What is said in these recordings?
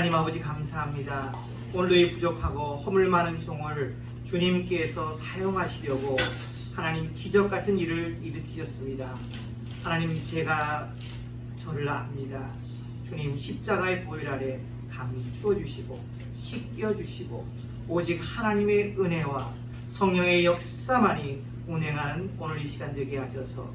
하나님 아버지 감사합니다. 오늘도 이 부족하고 허물 많은 종을 주님께서 사용하시려고 하나님 기적같은 일을 일으키셨습니다. 하나님, 제가 저를 압니다. 주님 십자가의 보혈 아래 감추어 주시고 씻겨 주시고 오직 하나님의 은혜와 성령의 역사만이 운행하는 오늘 이 시간 되게 하셔서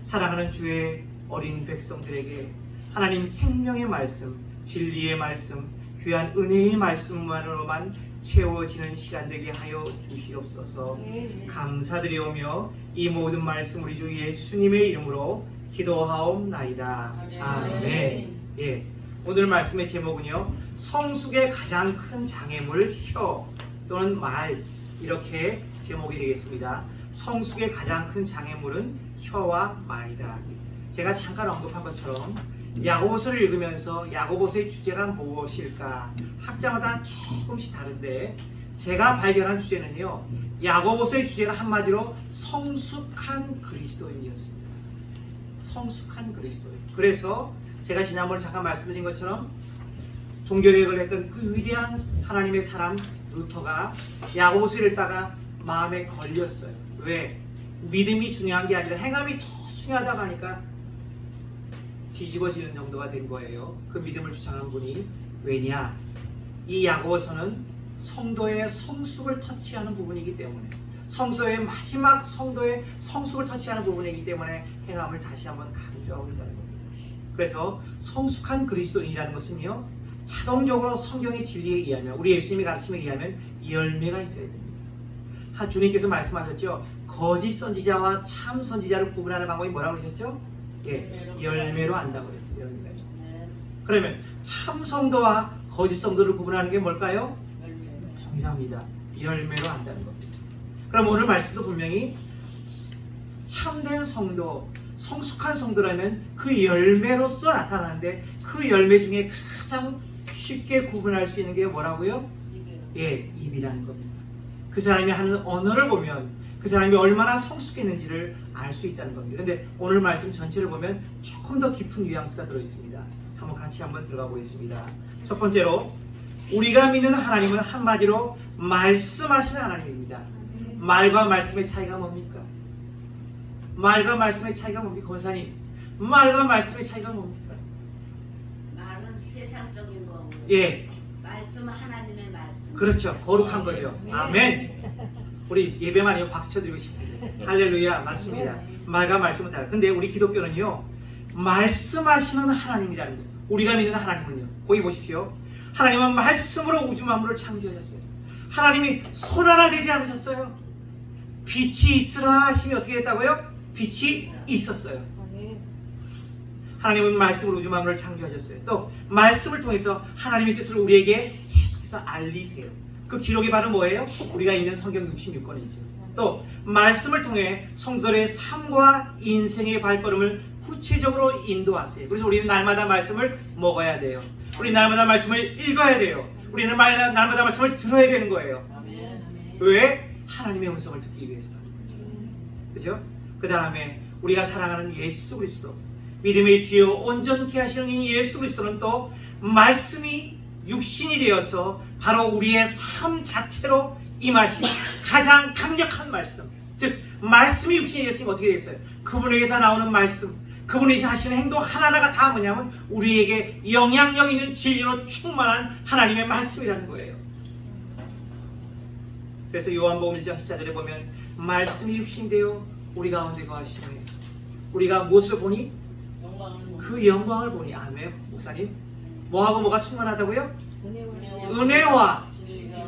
사랑하는 주의 어린 백성들에게 하나님 생명의 말씀, 진리의 말씀, 귀한 은혜의 말씀만으로만 채워지는 시간 되게 하여 주시옵소서. 감사드리오며 이 모든 말씀 우리 주 예수님의 이름으로 기도하옵나이다. 아멘. 예, 오늘 말씀의 제목은요, 성숙의 가장 큰 장애물 혀 또는 말, 이렇게 제목이 되겠습니다. 성숙의 가장 큰 장애물은 혀와 말이다. 제가 잠깐 언급한 것처럼 야고보서를 읽으면서 야고보서의 주제가 무엇일까 학자마다 조금씩 다른데, 제가 발견한 주제는요, 야고보서의 주제는 한마디로 성숙한 그리스도인이었습니다. 성숙한 그리스도인. 그래서 제가 지난번에 잠깐 말씀드린 것처럼 종교개혁을 했던 그 위대한 하나님의 사람 루터가 야고보서를 읽다가 마음에 걸렸어요. 왜? 믿음이 중요한 게 아니라 행함이 더 중요하다고 하니까 뒤집어지는 정도가 된 거예요. 그 믿음을 주장한 분이. 왜냐? 이 야고보서는 성도의 성숙을 터치하는 부분이기 때문에, 성서의 마지막 성도의 성숙을 터치하는 부분이기 때문에 행함을 다시 한번 강조하고 있다는 겁니다. 그래서 성숙한 그리스도인이라는 것은요, 자동적으로 성경의 진리에 의하면, 우리 예수님의 가르침에 의하면 열매가 있어야 됩니다. 주님께서 말씀하셨죠. 거짓 선지자와 참 선지자를 구분하는 방법이 뭐라고 그러셨죠? 예, 열매로 안다고 그랬어요. 열매로. 그러면 참 성도와 거짓 성도를 구분하는 게 뭘까요? 동일합니다. 열매로 안다는 겁니다. 그럼 오늘 말씀도 분명히 참된 성도, 성숙한 성도라면 그 열매로서 나타나는데 그 열매 중에 가장 쉽게 구분할 수 있는 게 뭐라고요? 예, 입이라는 겁니다. 그 사람이 하는 언어를 보면 그 사람이 얼마나 성숙했는지를 알 수 있다는 겁니다. 근데 오늘 말씀 전체를 보면 조금 더 깊은 뉘앙스가 들어있습니다. 같이 한번 들어가 보겠습니다. 첫 번째로 우리가 믿는 하나님은 한마디로 말씀하시는 하나님입니다. 말과 말씀의 차이가 뭡니까? 말과 말씀의 차이가 뭡니까? 권사님, 말과 말씀의 차이가 뭡니까? 말은 세상적인 거고, 예, 말씀은 하나님의 말씀. 그렇죠. 거룩한 거죠. 아멘. 우리 예배만 하면 박수 쳐드리고 싶은데 할렐루야. 맞습니다. 말과 말씀은 다르다. 근데 우리 기독교는요, 말씀하시는 하나님이라는 거예요. 우리가 믿는 하나님은요, 거기 보십시오. 하나님은 말씀으로 우주 만물을 창조하셨어요. 하나님이 손 하나 대지 않으셨어요. 빛이 있으라 하시면 어떻게 됐다고요? 빛이 있었어요. 하나님은 말씀으로 우주 만물을 창조하셨어요. 또 말씀을 통해서 하나님의 뜻을 우리에게 계속해서 알리세요. 그 기록이 바로 뭐예요? 우리가 읽는 성경 66권이죠. 또 말씀을 통해 성도들의 삶과 인생의 발걸음을 구체적으로 인도하세요. 그래서 우리는 날마다 말씀을 먹어야 돼요. 우리 날마다 말씀을 읽어야 돼요. 우리는 날마다 말씀을 들어야 되는 거예요. 왜? 하나님의 음성을 듣기 위해서. 그죠? 그 다음에 우리가 사랑하는 예수 그리스도, 믿음의 주여 온전케 하시는 이 예수 그리스도는 또 말씀이 육신이 되어서 바로 우리의 삶 자체로 임하신 가장 강력한 말씀, 즉 말씀이 육신이 되었으니까 어떻게 되겠어요? 그분에게서 나오는 말씀, 그분이 하시는 행동 하나하나가 다 뭐냐면 우리에게 영향력 있는 진리로 충만한 하나님의 말씀이라는 거예요. 그래서 요한복음 1장 14절에 보면 말씀이 육신이 되어 우리 가운데 거하시며 우리가 무엇을 보니? 그 영광을 보니. 아멘. 목사님, 뭐하고 뭐가 충만하다고요? 은혜와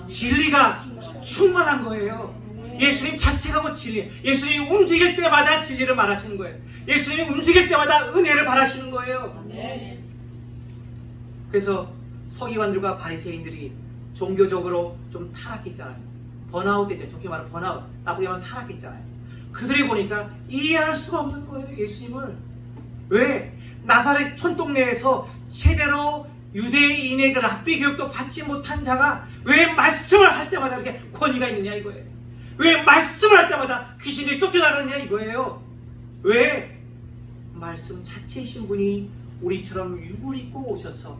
진리가 충만한 거예요. 예수님 자체가 뭐 진리. 예수님이 움직일 때마다 진리를 말하시는 거예요. 예수님이 움직일 때마다 은혜를 바라시는 거예요. 그래서 서기관들과 바리새인들이 종교적으로 좀 타락했잖아요. 번아웃 됐잖아요. 좋게 말하면 번아웃, 나쁘게 말하면 타락했잖아요. 그들이 보니까 이해할 수가 없는 거예요. 예수님을. 왜? 나사렛 촌동네에서 제대로 유대인의 그 랍비 교육도 받지 못한 자가 왜 말씀을 할 때마다 이렇게 권위가 있느냐 이거예요. 왜 말씀을 할 때마다 귀신이 쫓겨나느냐 이거예요. 왜? 말씀 자체이신 분이 우리처럼 육을 입고 오셔서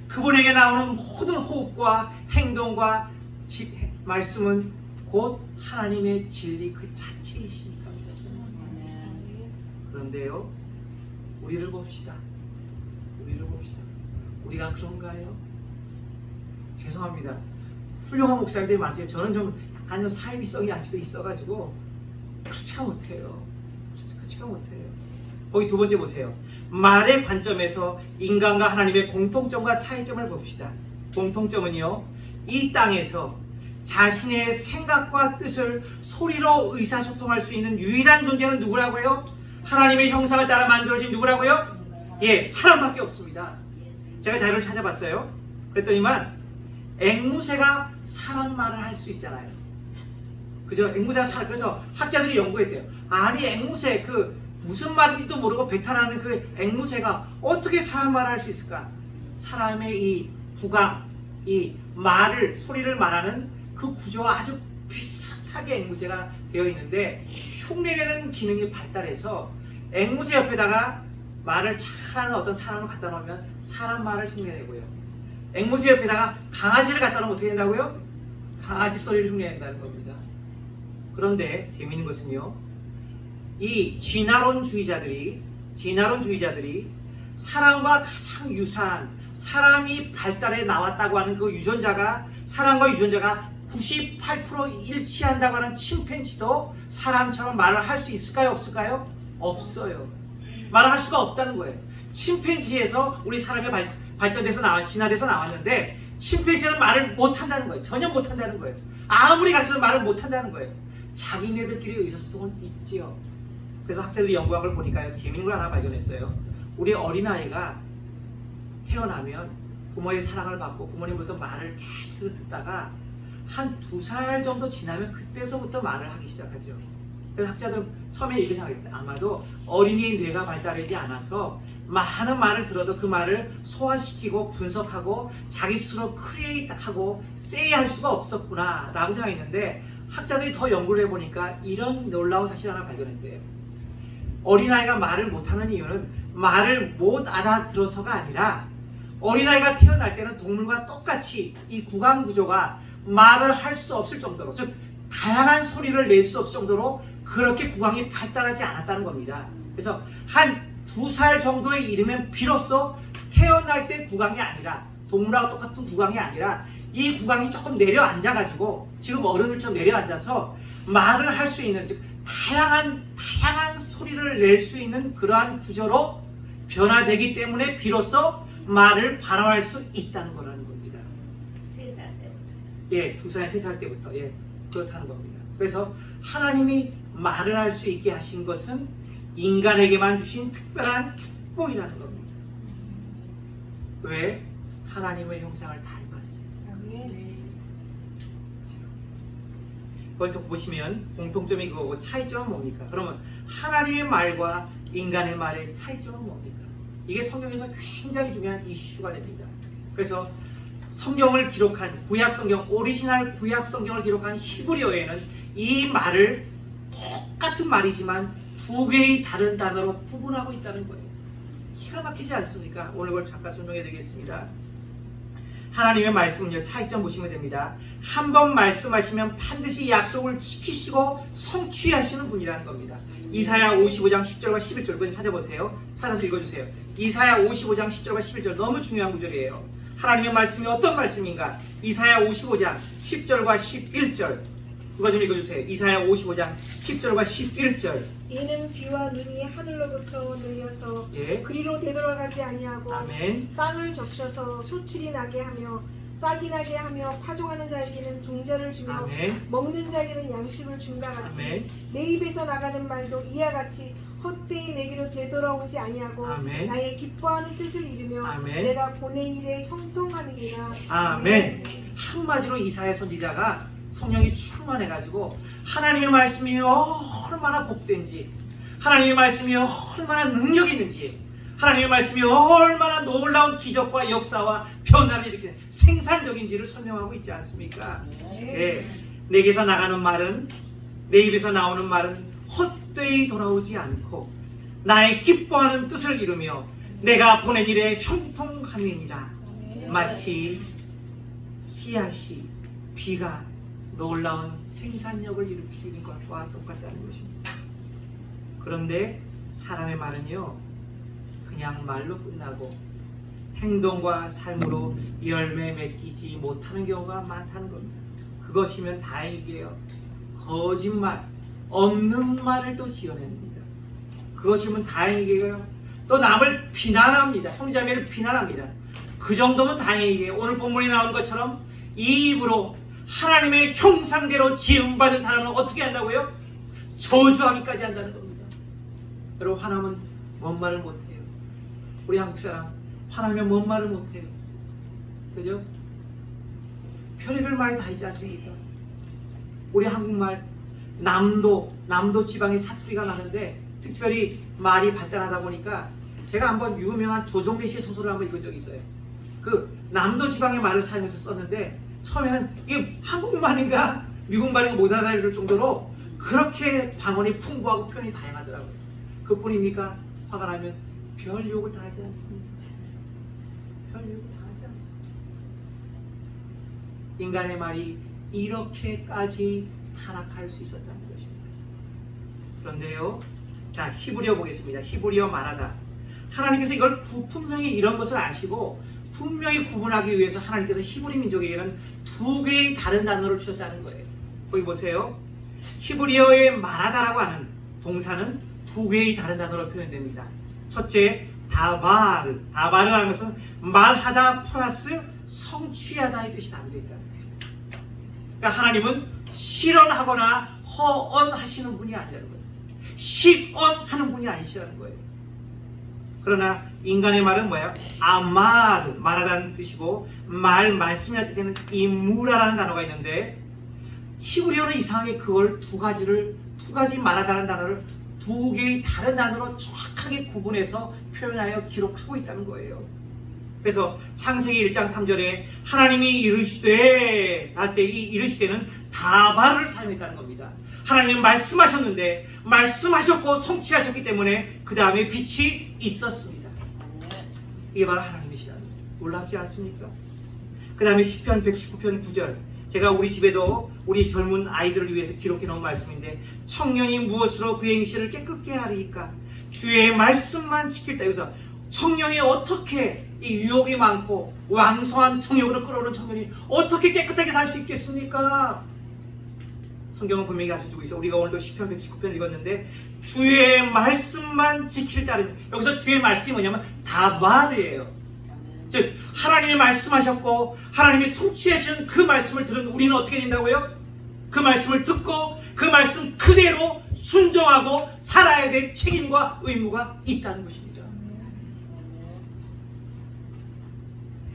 그분에게 나오는 모든 호흡과 행동과 말씀은 곧 하나님의 진리 그 자체이시니까. 그런데요, 우리를 봅시다. 우리를 봅시다. 우리가 그런가요? 죄송합니다. 훌륭한 목사님들이 많지만 저는 좀 약간 좀 사이비성이 아직도 있어가지고 그렇지가 못해요. 그렇지가 못해요. 거기 두 번째 보세요. 말의 관점에서 인간과 하나님의 공통점과 차이점을 봅시다. 공통점은요, 이 땅에서 자신의 생각과 뜻을 소리로 의사소통할 수 있는 유일한 존재는 누구라고요? 하나님의 형상을 따라 만들어진 누구라고요? 예, 사람밖에 없습니다. 제가 자료를 찾아봤어요. 그랬더니만 앵무새가 사람 말을 할 수 있잖아요. 그죠? 앵무새가 그래서 학자들이 연구했대요. 아니 앵무새 그 무슨 말인지도 모르고 배탈나는 그 앵무새가 어떻게 사람 말을 할 수 있을까? 사람의 이 구강, 이 말을 소리를 말하는 그 구조와 아주 비슷하게 앵무새가 되어 있는데 흉내내는 기능이 발달해서 앵무새 옆에다가 말을 잘하는 어떤 사람을 갖다 놓으면 사람 말을 흉내내고요. 앵무새 옆에다가 강아지를 갖다 놓으면 어떻게 된다고요? 강아지 소리를 흉내낸다는 겁니다. 그런데 재미있는 것은요, 이 진화론주의자들이 사람과 가장 유사한 사람이 발달해 나왔다고 하는 그 유전자가 사람과 유전자가 98% 일치한다고 하는 침팬지도 사람처럼 말을 할 수 있을까요? 없을까요? 없어요. 말을 할 수가 없다는 거예요. 침팬지에서 우리 사람이 진화돼서 나왔는데 침팬지는 말을 못한다는 거예요. 전혀 못한다는 거예요. 아무리 가르쳐도 말을 못한다는 거예요. 자기네들끼리 의사소통은 있지요. 그래서 학자들이 연구한 걸 보니까요, 재미있는 걸 하나 발견했어요. 우리 어린아이가 태어나면 부모의 사랑을 받고 부모님부터 말을 계속해서 듣다가 한 2살 정도 지나면 그때서부터 말을 하기 시작하죠. 그래서 학자들은 처음에 이렇게 생각했어요. 아마도 어린이의 뇌가 발달하지 않아서 많은 말을 들어도 그 말을 소화시키고 분석하고 자기 스스로 크리에이트하고 세이할 수가 없었구나 라고 생각했는데, 학자들이 더 연구를 해보니까 이런 놀라운 사실 하나 발견했대요. 어린아이가 말을 못하는 이유는 말을 못 알아들어서가 아니라, 어린아이가 태어날 때는 동물과 똑같이 이 구강 구조가 말을 할 수 없을 정도로, 즉 다양한 소리를 낼 수 없을 정도로 그렇게 구강이 발달하지 않았다는 겁니다. 그래서 한 2살 정도에 이르면 비로소 태어날 때 구강이 아니라, 동물하고 똑같은 구강이 아니라 이 구강이 조금 내려앉아가지고 지금 어른들처럼 내려앉아서 말을 할 수 있는, 즉 다양한 소리를 낼 수 있는 그러한 구조로 변화되기 때문에 비로소 말을 발화할 수 있다는 거라는 겁니다. 3살 때부터. 예, 2살, 3살 때부터, 예, 그렇다는 겁니다. 그래서 하나님이 말을 할 수 있게 하신 것은 인간에게만 주신 특별한 축복이라는 겁니다. 왜? 하나님의 형상을 닮았어요. 거기서 보시면 공통점이 그거고 차이점은 뭡니까? 그러면 하나님의 말과 인간의 말의 차이점은 뭡니까? 이게 성경에서 굉장히 중요한 이슈가 됩니다. 그래서 성경을 기록한 구약성경, 오리지널 구약성경을 기록한 히브리어에는 이 말을 똑같은 말이지만 2개의 다른 단어로 구분하고 있다는 거예요. 기가 막히지 않습니까? 오늘 그걸 잠깐 설명해 드리겠습니다. 하나님의 말씀은요, 차이점 보시면 됩니다. 한 번 말씀하시면 반드시 약속을 지키시고 성취하시는 분이라는 겁니다. 이사야 55장 10절과 11절 그거 좀 찾아보세요. 찾아서 읽어주세요. 이사야 55장 10절과 11절 너무 중요한 구절이에요. 하나님의 말씀이 어떤 말씀인가? 이사야 55장 10절과 11절 그거 좀 읽어주세요. 이사야 55장 10절과 11절. 이는 비와 눈이 하늘로부터 내려서 예. 그리로 되돌아가지 아니하고 아멘. 땅을 적셔서 소출이 나게 하며 싹이 나게 하며 파종하는 자에게는 종자를 주며 아멘. 먹는 자에게는 양식을 준과 같이 아멘. 내 입에서 나가는 말도 이와 같이 헛되이 내게로 되돌아오지 아니하고 아멘. 나의 기뻐하는 뜻을 이루며 아멘. 내가 보낸 일에 형통함이니라. 아멘. 한마디로 이사야 선지자가 성령이 충만해가지고 하나님의 말씀이 얼마나 복된지, 하나님의 말씀이 얼마나 능력이 있는지, 하나님의 말씀이 얼마나 놀라운 기적과 역사와 변화를 일으키는 생산적인지를 설명하고 있지 않습니까? 네. 내게서 나가는 말은, 내 입에서 나오는 말은 헛되이 돌아오지 않고 나의 기뻐하는 뜻을 이루며 내가 보낸 일에 형통함이니라. 마치 씨앗이 비가 놀라운 생산력을 일으키는 것과 똑같다는 것입니다. 그런데 사람의 말은요, 그냥 말로 끝나고 행동과 삶으로 열매 맺기지 못하는 경우가 많다는 겁니다. 그것이면 다행이게요. 거짓말, 없는 말을 또 지어냅니다. 그것이면 다행이게요. 또 남을 비난합니다. 형제자매를 비난합니다. 그 정도면 다행이게요. 오늘 본문에 나오는 것처럼 이 입으로 하나님의 형상대로 지음받은 사람은 어떻게 한다고요? 저주하기까지 한다는 겁니다. 여러분, 화나면 뭔 말을 못해요. 우리 한국 사람 화나면 뭔 말을 못해요. 그죠? 별의별 말이 다 있지 않습니까? 우리 한국말 남도 지방에 사투리가 나는데 특별히 말이 발달하다 보니까 제가 한번 유명한 조정래 씨 소설을 한번 읽은 적이 있어요. 그 남도 지방의 말을 사용해서 썼는데 처음에는 이게 한국말인가 미국말인가 못 알아들을 정도로 그렇게 방언이 풍부하고 표현이 다양하더라고요. 그뿐입니까? 화가 나면 별 욕을 다 하지 않습니다. 별 욕을 다 하지 않습니다. 인간의 말이 이렇게까지 타락할 수 있었다는 것입니다. 그런데요, 자, 히브리어 보겠습니다. 히브리어 말하다. 하나님께서 이걸 분명히 이런 것을 아시고 분명히 구분하기 위해서 하나님께서 히브리 민족에게는 2개의 다른 단어를 주셨다는 거예요. 거기 보세요. 히브리어에 말하다라고 하는 동사는 2개의 다른 단어로 표현됩니다. 첫째, 다바르. 다바르라는 것은 말하다 플러스 성취하다의 뜻이 담겨 있다. 그러니까 하나님은 실언하거나 허언하시는 분이 아니라는 거예요. 식언하는 분이 아니시라는 거예요. 그러나 인간의 말은 뭐예요? 아마르, 말하다는 뜻이고 말씀이라는 뜻에는 이무라라는 단어가 있는데 히브리어는 이상하게 그걸 두 두 가지 말하다는 단어를 두 개의 다른 단어로 정확하게 구분해서 표현하여 기록하고 있다는 거예요. 그래서 창세기 1장 3절에 하나님이 이르시되 할 때 이 이르시되는 다발을 사용했다는 겁니다. 하나님은 말씀하셨는데 말씀하셨고 성취하셨기 때문에 그 다음에 빛이 있었습니다. 이게 바로 하나님이시라는 거예요. 놀랍지 않습니까? 그 다음에 시편 119편 9절, 제가 우리 집에도 우리 젊은 아이들을 위해서 기록해 놓은 말씀인데, 청년이 무엇으로 그 행실을 깨끗게 하리이까? 주의 말씀만 지킬 때. 여기서 청년이 어떻게 이 유혹이 많고 왕성한 정욕으로 끌어오는 청년이 어떻게 깨끗하게 살 수 있겠습니까? 성경은 분명히 가르쳐주고 있어. 우리가 오늘도 시편 119편 읽었는데 주의 말씀만 지킬 따르면, 여기서 주의 말씀이 뭐냐면 다발이에요. 즉 하나님이 말씀하셨고 하나님이 성취하신 그 말씀을 들은 우리는 어떻게 된다고요? 그 말씀을 듣고 그 말씀 그대로 순종하고 살아야 될 책임과 의무가 있다는 것입니다.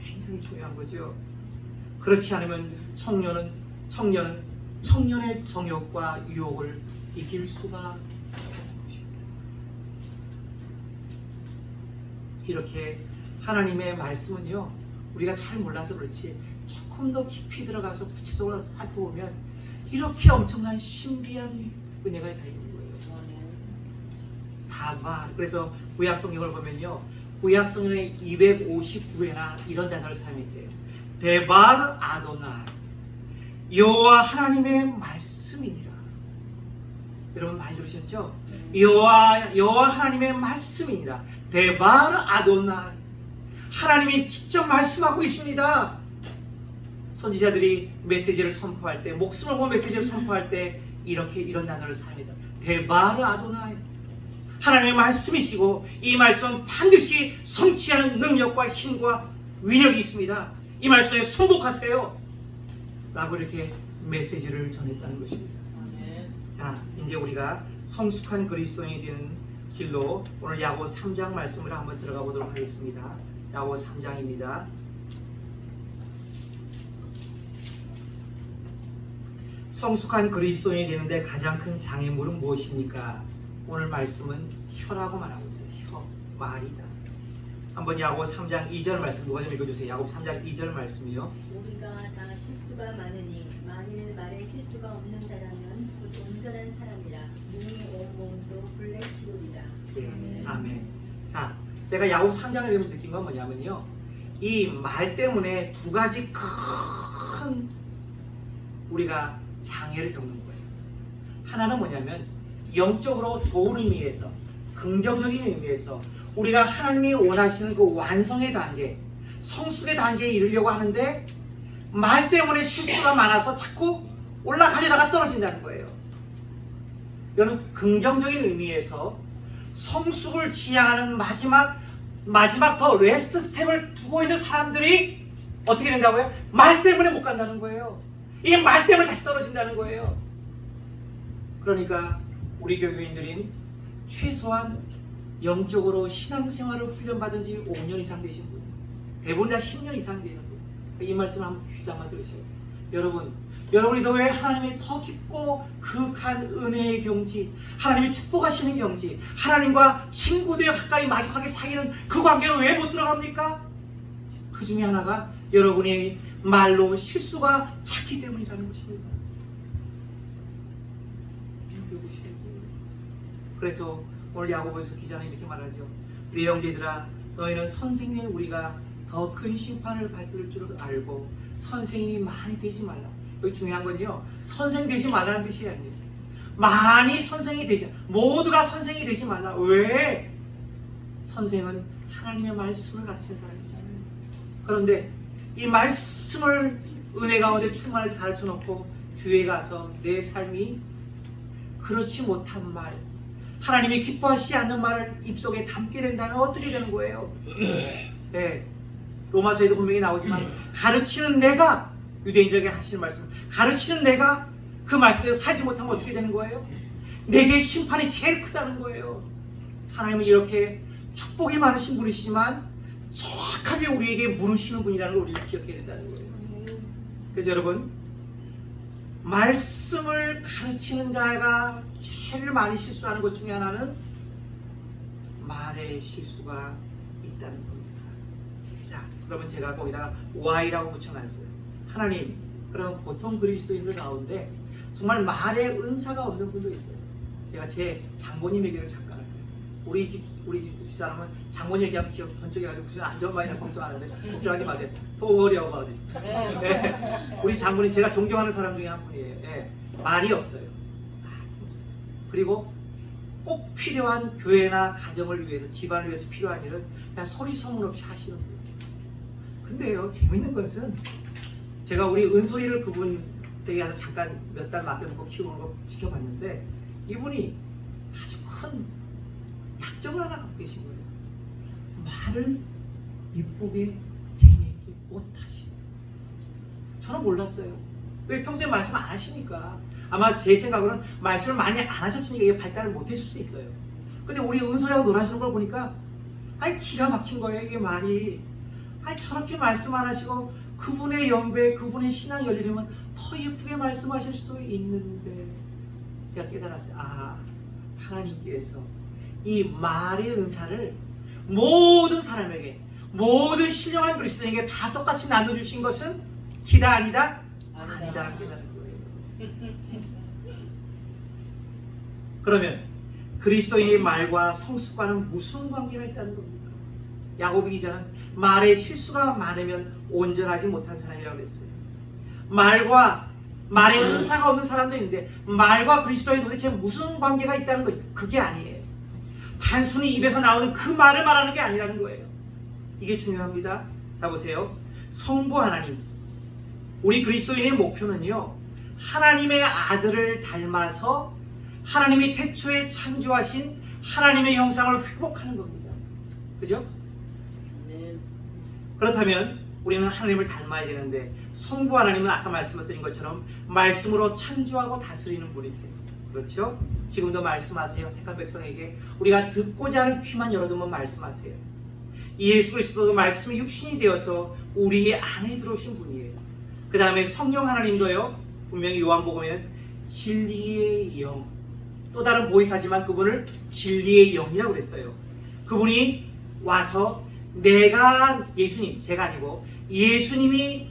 굉장히 중요한 거죠. 그렇지 않으면 청년의 정욕과 유혹을 이길 수가 없는 것입니다. 이렇게 하나님의 말씀은요, 우리가 잘 몰라서 그렇지 조금 더 깊이 들어가서 구체적으로 살펴보면 이렇게 엄청난 신비한 은혜가 달려있는 거예요. 다발. 그래서 구약 성경을 보면요, 구약 성경에 259회나 이런 단어를 사용했대요. 데발 아도나, 여호와 하나님의 말씀이니라. 여러분 많이 들으셨죠? 여호와 하나님의 말씀이니라. 데발 아도나, 하나님이 직접 말씀하고 계십니다. 선지자들이 메시지를 선포할 때, 목숨을 건 메시지를 선포할 때 이런 단어를 사용합니다. 데발 아도나, 하나님의 말씀이시고 이 말씀은 반드시 성취하는 능력과 힘과 위력이 있습니다. 이 말씀에 순복하세요 라고 이렇게 메시지를 전했다는 것입니다. 자, 이제 우리가 성숙한 그리스도인이 되는 길로 오늘 야고 3장 말씀을 한번 들어가 보도록 하겠습니다. 야고 3장입니다. 성숙한 그리스도인이 되는데 가장 큰 장애물은 무엇입니까? 오늘 말씀은 혀라고 말하고 있어요. 혀, 말이다. 한번 야고 3장 2절 말씀 누가 좀 읽어주세요. 야고 3장 2절 말씀이요. 우리가 다 실수가 많으니 만일 말에 실수가 없는 사람은 곧 온전한 사람이라 능히 온몸도 블레시오리라. 예, 아멘. 자, 제가 야고 3장을 읽으면서 느낀 건 뭐냐면요, 이 말 때문에 두 가지 큰 우리가 장애를 겪는 거예요. 하나는 뭐냐면 영적으로 좋은 의미에서, 긍정적인 의미에서 우리가 하나님이 원하시는 그 완성의 단계, 성숙의 단계에 이르려고 하는데 말 때문에 실수가 많아서 자꾸 올라가려다가 떨어진다는 거예요. 이거는 긍정적인 의미에서 성숙을 지향하는 마지막 더 레스트 스텝을 두고 있는 사람들이 어떻게 된다고요? 말 때문에 못 간다는 거예요. 이게 말 때문에 다시 떨어진다는 거예요. 그러니까 우리 교교인들인 최소한 영적으로 신앙생활을 훈련받은 지 5년 이상 되신 분, 대부분 다 10년 이상 되셨어요. 이 말씀 한번 귀담아 들으셔요. 여러분이 더 왜 하나님의 더 깊고 극한 은혜의 경지, 하나님이 축복하시는 경지, 하나님과 친구되어 가까이 막역하게 사귀는 그 관계로 왜 못 들어갑니까? 그 중에 하나가 여러분의 말로 실수가 찼기 때문이라는 것입니다. 그래서 오늘 야고보에서 기자는 이렇게 말하죠. 내 형제들아, 너희는 선생님의 우리가 더 큰 심판을 받을 줄 알고 선생님이 많이 되지 말라. 여기 중요한 건요, 선생 되지 말라는 뜻이 아니에요. 많이 선생이 되지, 모두가 선생이 되지 말라. 왜? 선생은 하나님의 말씀을 가르치는 사람이잖아요. 그런데 이 말씀을 은혜 가운데 충만해서 가르쳐 놓고 뒤에 가서 내 삶이 그렇지 못한 말, 하나님이 기뻐하시지 않는 말을 입속에 담게 된다면 어떻게 되는 거예요? 네, 로마서에도 분명히 나오지만 가르치는 내가, 유대인들에게 하시는 말씀, 가르치는 내가 그 말씀대로 살지 못하면 어떻게 되는 거예요? 내게 심판이 제일 크다는 거예요. 하나님은 이렇게 축복이 많으신 분이시지만 정확하게 우리에게 물으시는 분이라는 걸 우리가 기억해야 된다는 거예요. 그래서 여러분, 말씀을 가르치는 자가 제일 많이 실수하는 것 중에 하나는 말의 실수가 있다는 겁니다. 자, 그러면 제가 거기다가 why라고 붙여놨어요. 하나님, 그럼 보통 그리스도인들 가운데 정말 말의 은사가 없는 분도 있어요. 제가 제 장모님 얘기를 잠깐 할게요. 우리 집 사람은 장모님 얘기하면 기억 번쩍해가지고 무슨 안 좋은 말이나 걱정하는데 걱정하지 마세요. Don't worry about it. 네. 우리 장모님 제가 존경하는 사람 중에 한 분이에요. 네. 말이 없어요. 말이 없어요. 그리고 꼭 필요한 교회나 가정을 위해서, 집안을 위해서 필요한 일은 그냥 소리 소문 없이 하시는 분이에요. 근데요, 재밌는 것은 제가 우리 은솔이를 그분 댁에 가서 잠깐 몇 달 맡겨놓고 키우는 거 지켜봤는데 이분이 아주 큰 약점을 하나 갖고 계신 거예요. 말을 이쁘게 재미있게 못하시네요. 저는 몰랐어요. 왜 평소에 말씀 안 하시니까. 아마 제 생각으로는 말씀을 많이 안 하셨으니까 이게 발달을 못했을 수 있어요. 근데 우리 은솔이하고 놀아주는 걸 보니까 아이 기가 막힌 거예요. 이게 말이. 아이 저렇게 말씀 안 하시고 그분의 연배, 그분의 신앙 열리려면 더 예쁘게 말씀하실 수도 있는데 제가 깨달았어요. 아, 하나님께서 이 말의 은사를 모든 사람에게, 모든 신령한 그리스도인에게 다 똑같이 나눠주신 것은 기다 아니다? 아니다라는 깨달은 거예요. 그러면 그리스도인의 말과 성숙과는 무슨 관계가 있다는 겁니까? 야고보 기자는 말에 실수가 많으면 온전하지 못한 사람이라고 그랬어요. 말에 은사가 없는 사람도 있는데 말과 그리스도에 도대체 무슨 관계가 있다는 거예요? 그게 아니에요. 단순히 입에서 나오는 그 말을 말하는 게 아니라는 거예요. 이게 중요합니다. 자 보세요. 성부 하나님, 우리 그리스도인의 목표는요, 하나님의 아들을 닮아서 하나님이 태초에 창조하신 하나님의 형상을 회복하는 겁니다. 그죠? 그렇다면 우리는 하나님을 닮아야 되는데 성부 하나님은 아까 말씀드린 것처럼 말씀으로 창조하고 다스리는 분이세요. 그렇죠? 지금도 말씀하세요. 택한 백성에게 우리가 듣고자 하는 귀만 열어두면 말씀하세요. 예수 그리스도도 말씀이 육신이 되어서 우리 안에 들어오신 분이에요. 그 다음에 성령 하나님도요, 분명히 요한복음에는 진리의 영, 또 다른 보이사지만 그분을 진리의 영이라고 그랬어요. 그분이 와서 내가, 예수님, 제가 아니고 예수님이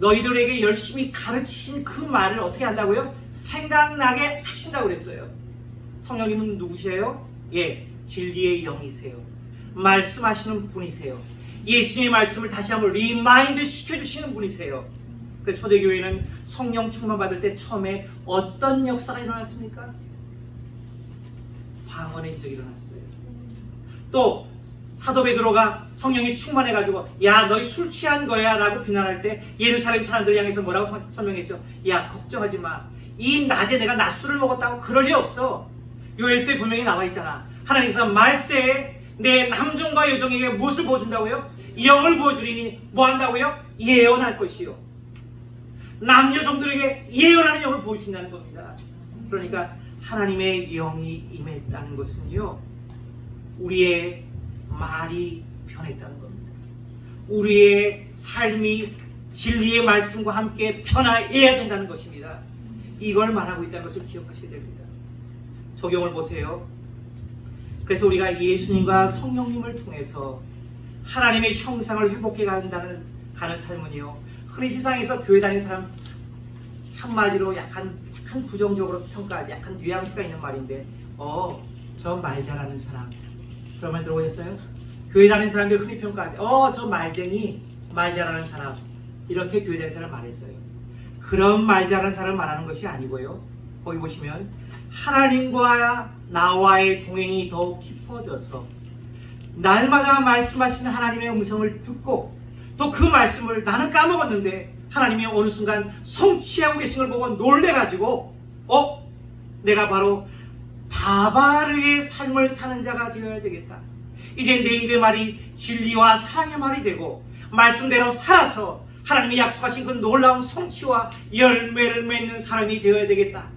너희들에게 열심히 가르치신 그 말을 어떻게 한다고요? 생각나게 하신다고 그랬어요. 성령님은 누구세요? 예, 진리의 영이세요. 말씀하시는 분이세요. 예수님의 말씀을 다시 한번 리마인드 시켜주시는 분이세요. 그래서 초대교회는 성령 충만 받을 때 처음에 어떤 역사가 일어났습니까? 방언의 기적이 일어났어요. 또 사도 베드로가 성령이 충만해가지고 야 너희 술 취한 거야 라고 비난할 때 예루살렘 사람들 향해서 뭐라고 설명했죠? 야 걱정하지 마. 이 낮에 내가 낮술을 먹었다고 그럴 리 없어. 요엘서에 분명히 나와 있잖아. 하나님께서 말세에 내 남종과 여종에게 무엇을 보여준다고요? 영을 보여주리니 뭐 한다고요? 예언할 것이요. 남녀종들에게 예언하는 영을 보여주신다는 겁니다. 그러니까 하나님의 영이 임했다는 것은요, 우리의 말이 변했다는 겁니다. 우리의 삶이 진리의 말씀과 함께 변화해야 된다는 것입니다. 이걸 말하고 있다는 것을 기억하셔야 됩니다. 적용을 보세요. 그래서 우리가 예수님과 성령님을 통해서 하나님의 형상을 회복해 가는 삶은요, 흔히 세상에서 교회 다니는 사람 한마디로 약간 부정적으로 평가할 약간 뉘앙스가 있는 말인데, 저 말 잘하는 사람, 그런 말 들어보셨어요? 교회 다니는 사람들 흔히 평가할 때 저 말쟁이, 말 잘하는 사람, 이렇게 교회 다니는 사람 말했어요. 그런 말 잘하는 사람 말하는 것이 아니고요, 거기 보시면 하나님과 나와의 동행이 더욱 깊어져서 날마다 말씀하시는 하나님의 음성을 듣고 또 그 말씀을 나는 까먹었는데 하나님이 어느 순간 성취하고 계신 걸 보고 놀래가지고 내가 바로 바바르의 삶을 사는 자가 되어야 되겠다. 이제 내 입의 말이 진리와 사랑의 말이 되고 말씀대로 살아서 하나님이 약속하신 그 놀라운 성취와 열매를 맺는 사람이 되어야 되겠다.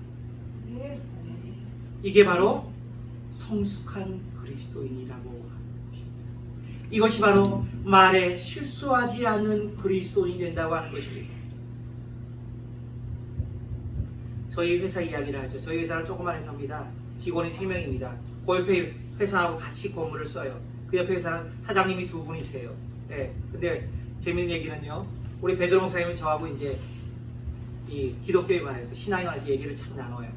이게 바로 성숙한 그리스도인이라고 하는 것입니다. 이것이 바로 말에 실수하지 않는 그리스도인이 된다고 하는 것입니다. 저희 회사 이야기를 하죠. 저희 회사는 조그만 회사입니다. 직원이 3명입니다. 그 옆에 회사하고 같이 건물을 써요. 그 옆에 회사는 사장님이 2분이세요. 네. 근데 재밌는 얘기는요. 우리 베드로 목사님은 저하고 이제 이 기독교에 관해서 신앙에 관해서 얘기를 참 나눠요.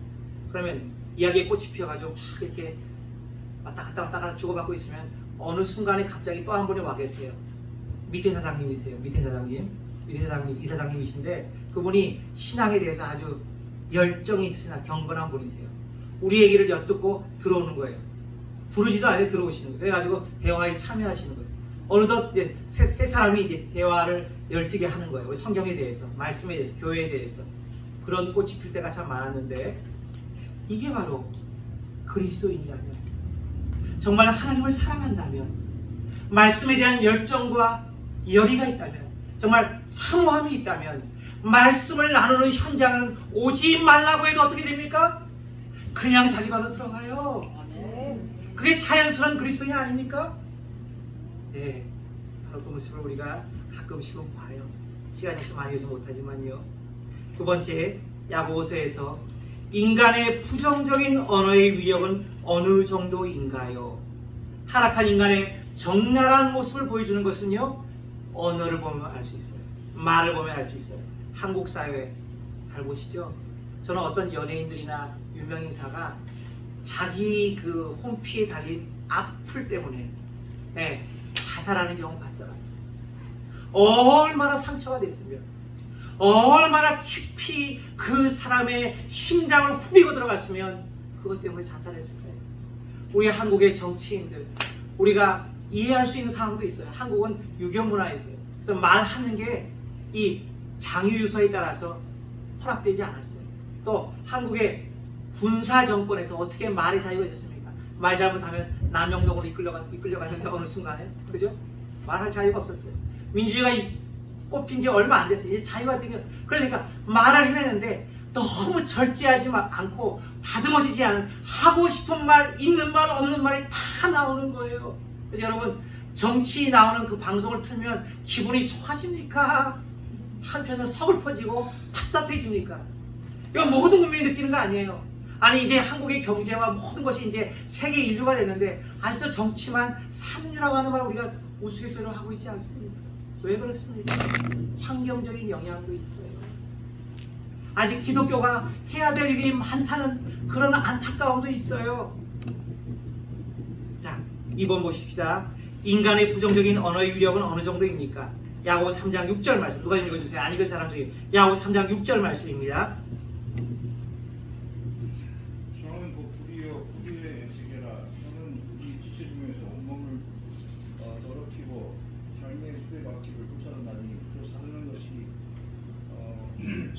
그러면 이야기에 꽃이 피어가지고 막 이렇게 왔다 갔다 주고받고 있으면 어느 순간에 갑자기 또 한 분이 와 계세요. 밑에 사장님이세요. 밑에 사장님, 이사장님이신데 그분이 신앙에 대해서 아주 열정이 있으나 경건한 분이세요. 우리 얘기를 엿듣고 들어오는 거예요. 부르지도 않아요. 들어오시는 거예요. 그래가지고 대화에 참여하시는 거예요. 어느덧 이제 세 사람이 이제 대화를 열띠게 하는 거예요. 우리 성경에 대해서, 말씀에 대해서, 교회에 대해서. 그런 꽃이 필 때가 참 많았는데 이게 바로 그리스도인이라면, 정말 하나님을 사랑한다면, 말씀에 대한 열정과 열의가 있다면, 정말 사모함이 있다면, 말씀을 나누는 현장은 오지 말라고 해도 어떻게 됩니까? 그냥 자기 발로 들어가요. 그게 자연스러운 그리스도인 아닙니까? 네, 바로 그 모습을 우리가 가끔씩은 봐요. 시간이 있어 많이 오지 못하지만요. 두 번째, 야고보서에서 인간의 부정적인 언어의 위력은 어느 정도인가요? 타락한 인간의 적나라한 모습을 보여주는 것은요, 언어를 보면 알 수 있어요. 말을 보면 알 수 있어요. 한국 사회 잘 보시죠. 저는 어떤 연예인들이나 유명인사가 자기 그 홈피에 달린 악플 때문에 자살하는 경우 봤잖아요. 얼마나 상처가 됐으면, 얼마나 깊이 그 사람의 심장을 후비고 들어갔으면 그것 때문에 자살했을까요? 우리 한국의 정치인들, 우리가 이해할 수 있는 상황도 있어요. 한국은 유교 문화에서요. 그래서 말하는 게 이 장유유서에 따라서 허락되지 않았어요. 또 한국의 군사 정권에서 어떻게 말의 자유가 있었습니까? 말 잘못하면 남영동으로 이끌려갔는데 어느 순간에, 그죠? 말할 자유가 없었어요. 민주주의가 꼽힌 지 얼마 안 됐어요. 이제 자유가 되게, 그러니까 말을 해내는데 너무 절제하지 않고 다듬어지지 않은, 하고 싶은 말, 있는 말, 없는 말이 다 나오는 거예요. 그래서 여러분, 정치 나오는 그 방송을 틀면 기분이 좋아집니까? 한편은 서글퍼지고 답답해집니까? 이건 모든 국민이 느끼는 거 아니에요. 아니, 이제 한국의 경제와 모든 것이 이제 세계 인류가 됐는데 아직도 정치만 삼류라고 하는 말을 우리가 우스갯소리로 하고 있지 않습니까? 왜 그렇습니까? 환경적인 영향도 있어요. 아직 기독교가 해야 될 일이 많다는 그런 안타까움도 있어요. 자, 2번 보십시다. 인간의 부정적인 언어의 위력은 어느 정도입니까? 야고보 3장 6절 말씀, 누가 좀 읽어주세요. 안 읽은 사람 중에. 야고보 3장 6절 말씀입니다. 저는 그 불의의 세계라. 저는 우리 지체 중에서 온몸을 더럽히고 삶의 수레바퀴를 불살라나니 그 사르는 것이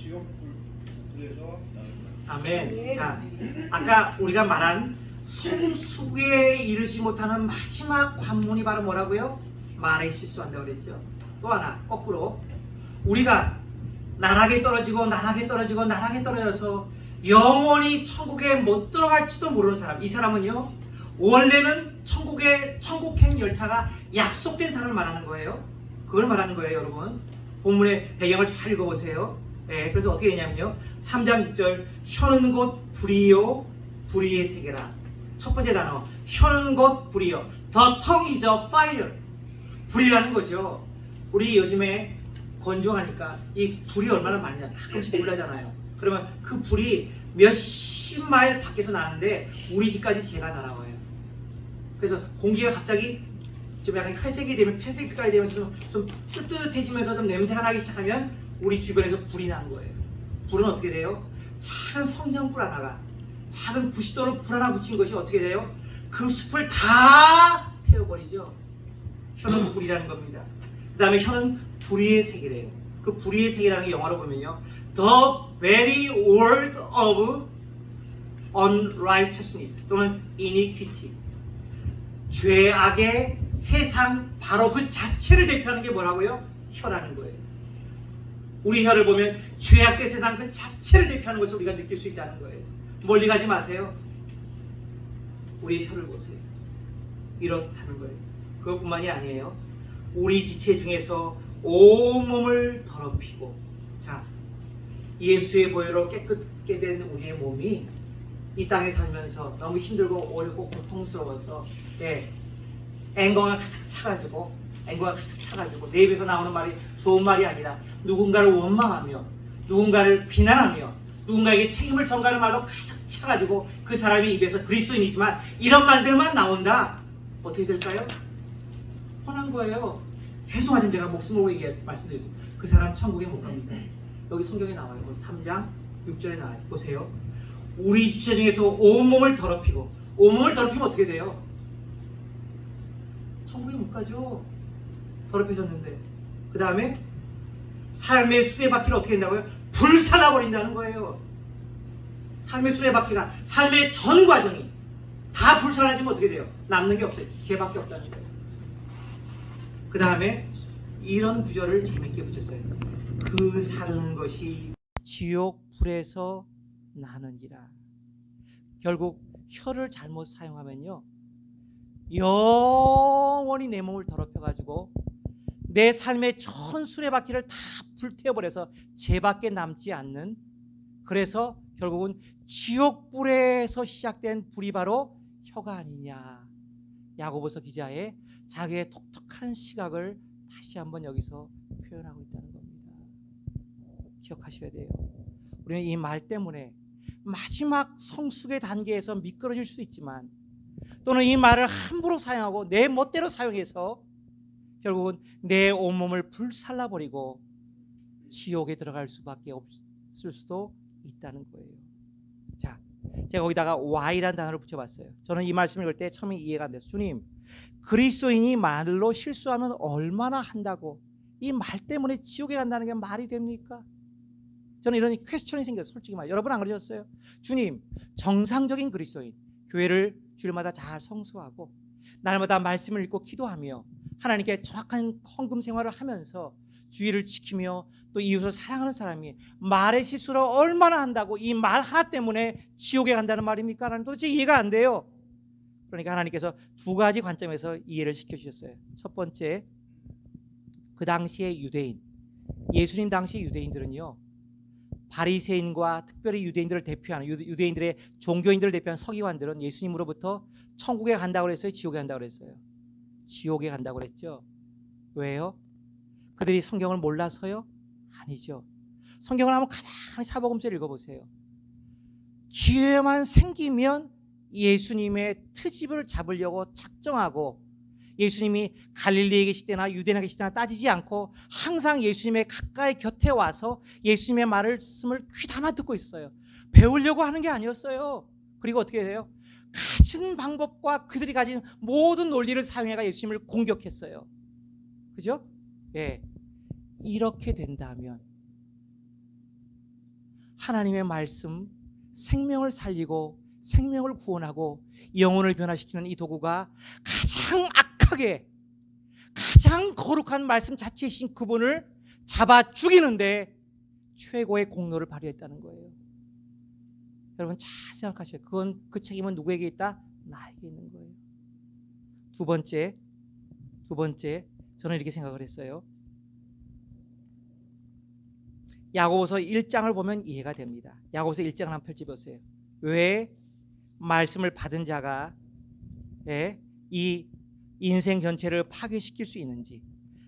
지옥불에서 나옵니다. 아멘. 자, 아까 우리가 말한 성숙에 이르지 못하는 마지막 관문이 바로 뭐라고요? 말에 실수한다고 그랬죠. 또 하나, 거꾸로 우리가 나락에 떨어져서 영원히 천국에 못 들어갈지도 모르는 사람, 이 사람은요, 원래는 천국행 열차가 약속된 사람을 말하는 거예요. 그걸 말하는 거예요. 여러분, 본문의 배경을 잘 읽어보세요. 네, 그래서 어떻게 되냐면요, 3장 6절, 혀는 곧 불이요 불의의 세계라. 첫 번째 단어, 혀는 곧 불이요. The tongue is a fire. 불이라는 거죠. 우리 요즘에 건조하니까 이 불이 얼마나 많이 나, 가끔씩 불 나잖아요. 그러면 그 불이 몇십 마일 밖에서 나는데 우리 집까지 제가 날아와요. 그래서 공기가 갑자기 좀 약간 회색깔이 되면서 좀 뜨뜻해지면서 좀 냄새가 나기 시작하면 우리 주변에서 불이 난 거예요. 불은 어떻게 돼요? 작은 성냥불 하나가, 작은 90도로 불 하나 붙인 것이 어떻게 돼요? 그 숲을 다 태워버리죠. 혀는 불이라는 겁니다. 그 다음에 혀는 불의의 세계래요. 그 불의의 세계라는 게 영어로 보면요, The very word of unrighteousness 또는 iniquity, 죄악의 세상, 바로 그 자체를 대표하는 게 뭐라고요? 혀라는 거예요. 우리 혀를 보면 죄악의 세상 그 자체를 대표하는 것을 우리가 느낄 수 있다는 거예요. 멀리 가지 마세요. 우리의 혀를 보세요. 이렇다는 거예요. 그것뿐만이 아니에요. 우리 지체 중에서 온몸을 더럽히고, 자, 예수의 보혈로 깨끗게 된 우리의 몸이 이 땅에 살면서 너무 힘들고 어렵고 고통스러워서 앵거가 가득 차가지고 내 입에서 나오는 말이 좋은 말이 아니라 누군가를 원망하며 누군가를 비난하며 누군가에게 책임을 전가하는 말로 가득 차가지고 그 사람의 입에서 그리스도인이지만 이런 말들만 나온다. 어떻게 될까요? 혼한 거예요. 죄송하지만 제가 목숨을 걸고 말씀드리겠습니다. 그 사람 천국에 못 갑니다. 여기 성경에 나와요. 3장 6절에 나와요. 보세요. 우리 주체 중에서 온몸을 더럽히고, 온몸을 더럽히면 어떻게 돼요? 천국에 못 가죠. 더럽혀졌는데. 그 다음에 삶의 수레바퀴를 어떻게 된다고요? 불살라버린다는 거예요. 삶의 수레바퀴가, 삶의 전 과정이 다 불살라지면 어떻게 돼요? 남는 게 없어요. 죄밖에 없다는 거예요. 그 다음에 이런 구절을 재밌게 붙였어요. 그 사르는 것이 지옥 불에서 나느니라. 결국 혀를 잘못 사용하면요, 영원히 내 몸을 더럽혀가지고 내 삶의 전 수레바퀴를 다 불태워버려서 죄밖에 남지 않는, 그래서 결국은 지옥불에서 시작된 불이 바로 혀가 아니냐. 야고보서 기자의 자기의 독특한 시각을 다시 한번 여기서 표현하고 있다는 겁니다. 기억하셔야 돼요. 우리는 이 말 때문에 마지막 성숙의 단계에서 미끄러질 수 있지만, 또는 이 말을 함부로 사용하고 내 멋대로 사용해서 결국은 내 온몸을 불살라버리고 지옥에 들어갈 수밖에 없을 수도 있다는 거예요. 자, 제가 거기다가 Y라는 단어를 붙여봤어요. 저는 이 말씀을 읽을 때 처음에 이해가 안 돼서, 주님, 그리스도인이 말로 실수하면 얼마나 한다고 이 말 때문에 지옥에 간다는 게 말이 됩니까? 저는 이런 퀘스천이 생겼어요. 솔직히 말해요. 여러분 안 그러셨어요? 주님, 정상적인 그리스도인, 교회를 주일마다 잘 성수하고 날마다 말씀을 읽고 기도하며 하나님께 정확한 헌금 생활을 하면서 주의를 지키며 또 이웃을 사랑하는 사람이 말의 실수를 얼마나 한다고 이 말 하나 때문에 지옥에 간다는 말입니까? 하나님 도대체 이해가 안 돼요. 그러니까 하나님께서 두 가지 관점에서 이해를 시켜주셨어요. 첫 번째, 그 당시의 유대인, 예수님 당시 유대인들은요, 바리새인과 특별히 유대인들을 대표하는, 유대인들의 종교인들을 대표하는 서기관들은 예수님으로부터 천국에 간다고 그랬어요? 지옥에 간다고 그랬어요? 지옥에 간다고 그랬죠. 왜요? 그들이 성경을 몰라서요? 아니죠. 성경을 한번 가만히 사복음서를 읽어보세요. 기회만 생기면 예수님의 트집을 잡으려고 작정하고, 예수님이 갈릴리에 계실 때나 유대나 계실 때나 따지지 않고 항상 예수님의 가까이 곁에 와서 예수님의 말씀을 귀담아 듣고 있어요. 배우려고 하는 게 아니었어요. 그리고 어떻게 해요? 가진 방법과 그들이 가진 모든 논리를 사용해가 예수님을 공격했어요. 그죠? 예. 이렇게 된다면 하나님의 말씀, 생명을 살리고 생명을 구원하고 영혼을 변화시키는 이 도구가 가장 악하게, 가장 거룩한 말씀 자체이신 그분을 잡아 죽이는데 최고의 공로를 발휘했다는 거예요. 여러분 잘 생각하셔요. 그 책임은 누구에게 있다? 나에게 있는 거예요. 두 번째, 저는 이렇게 생각을 했어요. 야고보서 1장을 보면 이해가 됩니다. 야고보서 1장을 한번 펼쳐보세요. 왜 말씀을 받은 자가 이 인생 전체를 파괴시킬 수 있는지,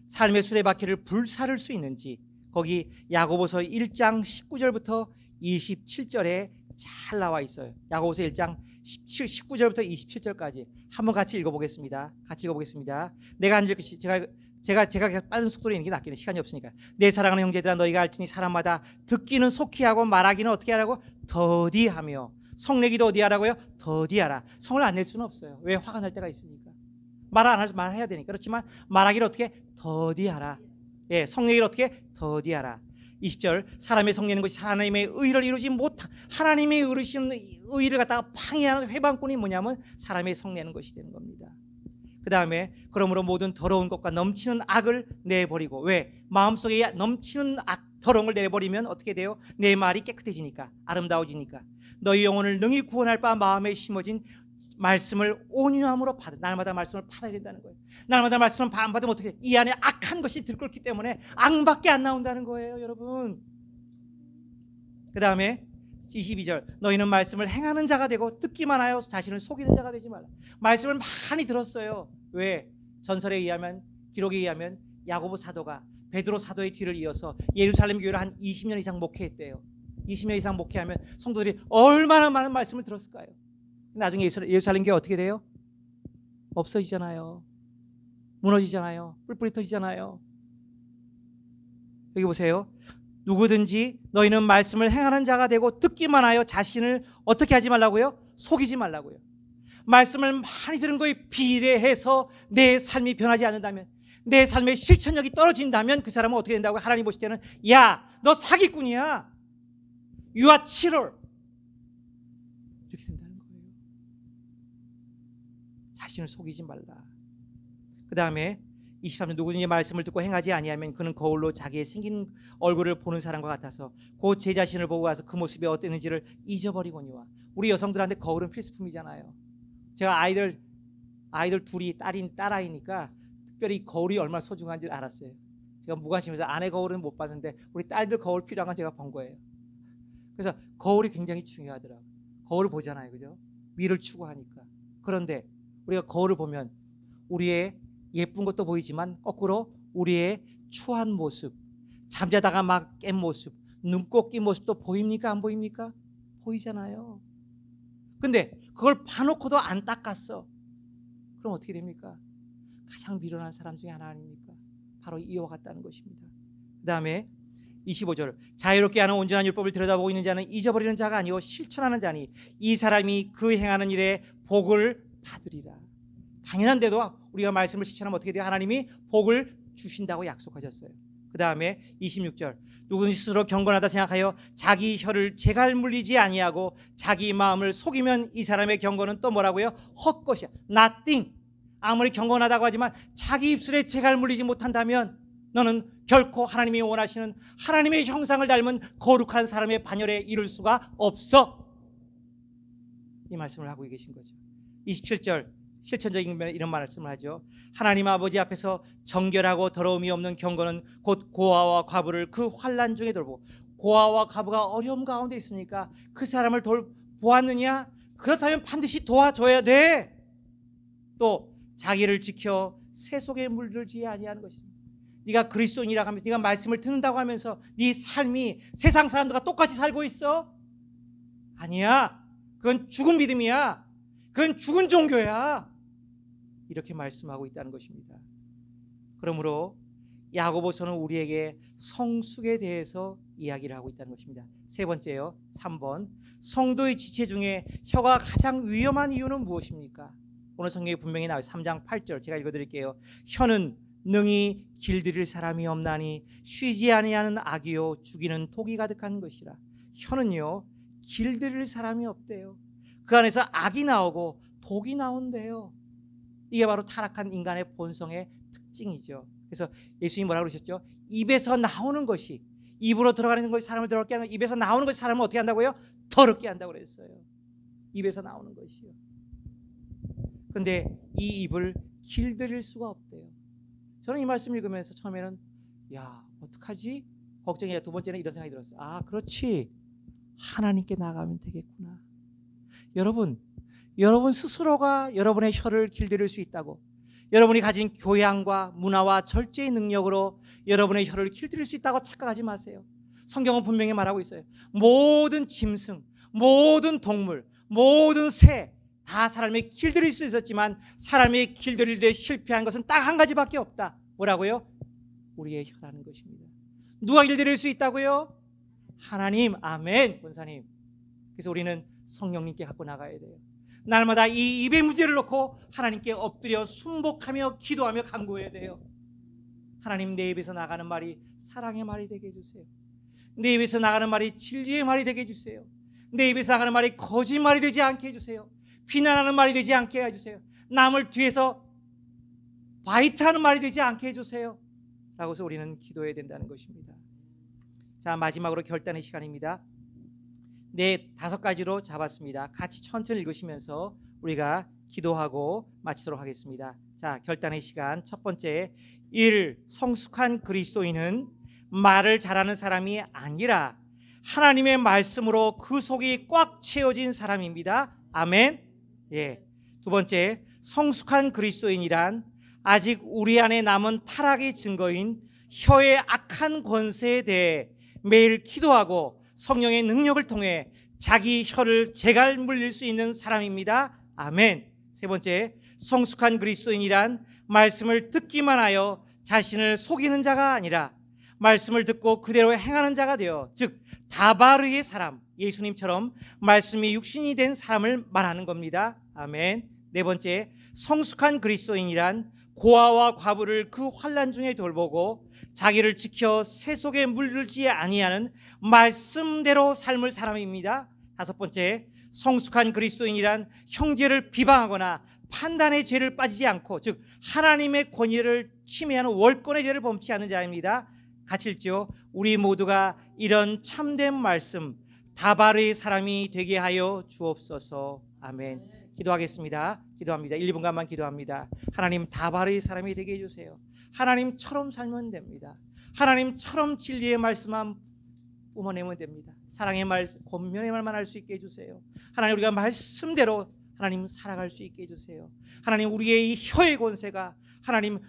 삶의 수레바퀴를 불사를 수 있는지, 거기 야고보서 1장 19절부터 27절에 잘 나와 있어요. 야고보서 1장 19절부터 27절까지 한번 같이 읽어보겠습니다. 내가 안 읽듯이 제가 빠른 속도로 읽는 게 낫겠네. 시간이 없으니까. 내 사랑하는 형제들아, 너희가 알지니 사람마다 듣기는 속히 하고 말하기는 어떻게 하라고? 더디하며. 성내기도 어디 하라고요? 더디하라. 성을 안 낼 수는 없어요. 왜? 화가 날 때가 있으니까. 말해야 되니까. 그렇지만 말하기를 어떻게? 더디하라. 예, 성내기를 어떻게? 더디하라. 20절, 사람의 성내는 것이 하나님의 의를 이루지 못한, 하나님의 이루신 의를 갖다가 방해하는 회방꾼이 뭐냐면 사람의 성내는 것이 되는 겁니다. 그 다음에 그러므로 모든 더러운 것과 넘치는 악을 내버리고, 왜? 마음속에 넘치는 더러운 걸 내버리면 어떻게 돼요? 내 말이 깨끗해지니까, 아름다워지니까. 너희 영혼을 능히 구원할 바 마음에 심어진 말씀을 온유함으로 받아. 날마다 말씀을 받아야 된다는 거예요. 날마다 말씀을 안 받으면 어떻게 돼? 이 안에 악한 것이 들끓기 때문에 악밖에 안 나온다는 거예요. 여러분, 그 다음에 22절, 너희는 말씀을 행하는 자가 되고 듣기만 하여 자신을 속이는 자가 되지 말라. 말씀을 많이 들었어요. 왜? 전설에 의하면, 기록에 의하면 야고보 사도가 베드로 사도의 뒤를 이어서 예루살렘 교회를 한 20년 이상 목회했대요. 20년 이상 목회하면 성도들이 얼마나 많은 말씀을 들었을까요? 나중에 예루살렘 교회 어떻게 돼요? 없어지잖아요. 무너지잖아요. 뿔뿔이 터지잖아요. 여기 보세요. 누구든지 너희는 말씀을 행하는 자가 되고 듣기만 하여 자신을 어떻게 하지 말라고요? 속이지 말라고요. 말씀을 많이 들은 거에 비례해서 내 삶이 변하지 않는다면, 내 삶의 실천력이 떨어진다면 그 사람은 어떻게 된다고요? 하나님 보실 때는 야, 너 사기꾼이야. You are cheater. 이렇게 된다는 거예요. 자신을 속이지 말라. 그 다음에 23절, 누구든지 말씀을 듣고 행하지 아니하면 그는 거울로 자기의 생긴 얼굴을 보는 사람과 같아서 곧 제 자신을 보고 와서 그 모습이 어땠는지를 잊어버리거니와. 우리 여성들한테 거울은 필수품이잖아요. 제가 아이들 둘이 딸아이니까 특별히 거울이 얼마나 소중한지 알았어요. 제가 무관심해서 아내 거울은 못 봤는데 우리 딸들 거울 필요한 건 제가 본 거예요. 그래서 거울이 굉장히 중요하더라고요. 거울을 보잖아요, 그죠? 미를 추구하니까. 그런데 우리가 거울을 보면 우리의 예쁜 것도 보이지만 거꾸로 우리의 추한 모습, 잠자다가 막 깬 모습, 눈곱 낀 모습도 보입니까? 안 보입니까? 보이잖아요. 근데 그걸 봐놓고도 안 닦았어. 그럼 어떻게 됩니까? 가장 미련한 사람 중에 하나 아닙니까? 바로 이와 같다는 것입니다. 그 다음에 25절, 자유롭게 하는 온전한 율법을 들여다보고 있는 자는 잊어버리는 자가 아니요 실천하는 자니 이 사람이 그 행하는 일에 복을 받으리라. 당연한데도 우리가 말씀을 실천하면 어떻게 돼요? 하나님이 복을 주신다고 약속하셨어요. 그 다음에 26절, 누구든지 스스로 경건하다 생각하여 자기 혀를 재갈 물리지 아니하고 자기 마음을 속이면 이 사람의 경건은 또 뭐라고요? 헛것이야. nothing. 아무리 경건하다고 하지만 자기 입술에 재갈 물리지 못한다면 너는 결코 하나님이 원하시는 하나님의 형상을 닮은 거룩한 사람의 반열에 이룰 수가 없어. 이 말씀을 하고 계신 거죠. 27절, 실천적인 면에 이런 말씀을 하죠. 하나님 아버지 앞에서 정결하고 더러움이 없는 경건은 곧 고아와 과부를 그 환난 중에 돌보. 고아와 과부가 어려움 가운데 있으니까 그 사람을 보았느냐? 그렇다면 반드시 도와줘야 돼. 또 자기를 지켜 새 속에 물들지 아니하는 것입니다. 네가 그리스도인이라고 하면서, 네가 말씀을 듣는다고 하면서 네 삶이 세상 사람들과 똑같이 살고 있어? 아니야. 그건 죽은 믿음이야. 그건 죽은 종교야. 이렇게 말씀하고 있다는 것입니다. 그러므로 야고보서는 우리에게 성숙에 대해서 이야기를 하고 있다는 것입니다. 세 번째요, 3번, 성도의 지체 중에 혀가 가장 위험한 이유는 무엇입니까? 오늘 성경에 분명히 나와요. 3장 8절 제가 읽어드릴게요. 혀는 능히 길들일 사람이 없나니 쉬지 아니하는 악이요 죽이는 독이 가득한 것이라. 혀는요 길들일 사람이 없대요. 그 안에서 악이 나오고 독이 나온대요. 이게 바로 타락한 인간의 본성의 특징이죠. 그래서 예수님이 뭐라고 그러셨죠? 입에서 나오는 것이, 입으로 들어가는 것이 사람을 더럽게 하는, 입에서 나오는 것이 사람을 어떻게 한다고요? 더럽게 한다고 그랬어요. 입에서 나오는 것이요. 근데 이 입을 길들일 수가 없대요. 저는 이 말씀 읽으면서 처음에는 야 어떡하지? 걱정이야. 두 번째는 이런 생각이 들었어요. 아 그렇지, 하나님께 나가면 되겠구나. 여러분 스스로가 여러분의 혀를 길들일 수 있다고, 여러분이 가진 교양과 문화와 절제의 능력으로 여러분의 혀를 길들일 수 있다고 착각하지 마세요. 성경은 분명히 말하고 있어요. 모든 짐승, 모든 동물, 모든 새 다 사람이 길들일 수 있었지만 사람이 길들일 때 실패한 것은 딱 한 가지밖에 없다. 뭐라고요? 우리의 혀라는 것입니다. 누가 길들일 수 있다고요? 하나님. 아멘. 권사님. 그래서 우리는 성령님께 갖고 나가야 돼요. 날마다 이 입의 문제를 놓고 하나님께 엎드려 순복하며 기도하며 간구해야 돼요. 하나님, 내 입에서 나가는 말이 사랑의 말이 되게 해주세요. 내 입에서 나가는 말이 진리의 말이 되게 해주세요. 내 입에서 나가는 말이 거짓말이 되지 않게 해주세요. 비난하는 말이 되지 않게 해주세요. 남을 뒤에서 바이트하는 말이 되지 않게 해주세요. 라고 해서 우리는 기도해야 된다는 것입니다. 자, 마지막으로 결단의 시간입니다. 네, 5가지로 잡았습니다. 같이 천천히 읽으시면서 우리가 기도하고 마치도록 하겠습니다. 자, 결단의 시간. 첫 번째, 1. 성숙한 그리스도인은 말을 잘하는 사람이 아니라 하나님의 말씀으로 그 속이 꽉 채워진 사람입니다. 아멘. 예. 두 번째, 성숙한 그리스도인이란 아직 우리 안에 남은 타락의 증거인 혀의 악한 권세에 대해 매일 기도하고 성령의 능력을 통해 자기 혀를 제갈 물릴 수 있는 사람입니다. 아멘. 세 번째, 성숙한 그리스도인이란 말씀을 듣기만 하여 자신을 속이는 자가 아니라 말씀을 듣고 그대로 행하는 자가 되어, 즉 다바르의 사람, 예수님처럼 말씀이 육신이 된 사람을 말하는 겁니다. 아멘. 네 번째, 성숙한 그리스도인이란 고아와 과부를 그 환난 중에 돌보고 자기를 지켜 새 속에 물들지 아니하는 말씀대로 삶을 사람입니다. 다섯 번째, 성숙한 그리스도인이란 형제를 비방하거나 판단의 죄를 빠지지 않고, 즉 하나님의 권위를 침해하는 월권의 죄를 범치 않는 자입니다. 같이 읽죠. 우리 모두가 이런 참된 말씀 다바르의 사람이 되게 하여 주옵소서. 아멘. 기도하겠습니다. 기도합니다. 1-2분간만 기도합니다. 하나님, 다바르의 사람이 되게 해주세요. 하나님처럼 살면 됩니다. 하나님처럼 진리의 말씀만 뿜어내면 됩니다. 사랑의 말씀, 권면의 말만 할 수 있게 해주세요. 하나님, 우리가 말씀대로 하나님 살아갈 수 있게 해주세요. 하나님, 우리의 이 혀의 권세가 하나님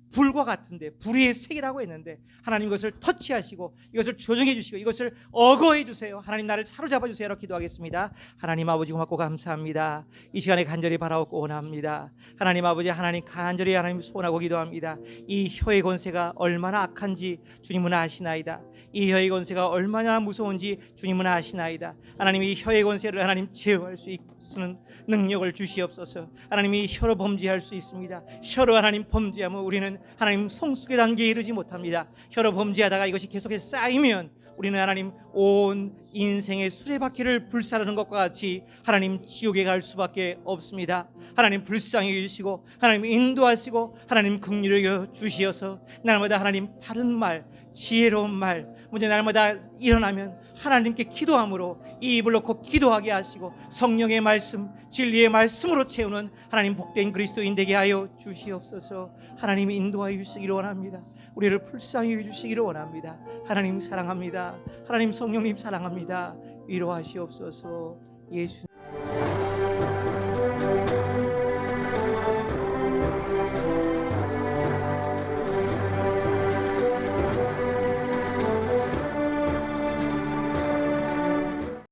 불과 같은데, 불의 색이라고 했는데 하나님 이것을 터치하시고 이것을 조정해 주시고 이것을 어거해 주세요. 하나님, 나를 사로잡아 주세요. 기도하겠습니다. 하나님 아버지, 고맙고 감사합니다. 이 시간에 간절히 바라옵고 원합니다. 하나님 아버지, 하나님 간절히 하나님 소원하고 기도합니다. 이 혀의 권세가 얼마나 악한지 주님은 아시나이다. 이 혀의 권세가 얼마나 무서운지 주님은 아시나이다. 하나님, 이 혀의 권세를 하나님 제어할 수 있는 능력을 주시옵소서. 하나님, 이 혀로 범죄할 수 있습니다. 혀로 하나님 범죄하면 우리는 하나님 성숙의 단계에 이르지 못합니다. 혀로 범죄하다가 이것이 계속해서 쌓이면 우리는 하나님 온 인생의 수레바퀴를 불사르는 것과 같이 하나님 지옥에 갈 수밖에 없습니다. 하나님 불쌍히 여기시고 하나님 인도하시고 하나님 긍휼히 여겨 주시어서 날마다 하나님 바른 말, 지혜로운 말, 먼저 날마다 일어나면 하나님께 기도함으로 이 입을 놓고 기도하게 하시고 성령의 말씀, 진리의 말씀으로 채우는 하나님 복된 그리스도인 되게 하여 주시옵소서. 하나님 인도하여 주시기를 원합니다. 우리를 불쌍히 여겨주시기를 원합니다. 하나님 사랑합니다. 하나님 성령님 사랑합니다. 위로하시옵소서. 예수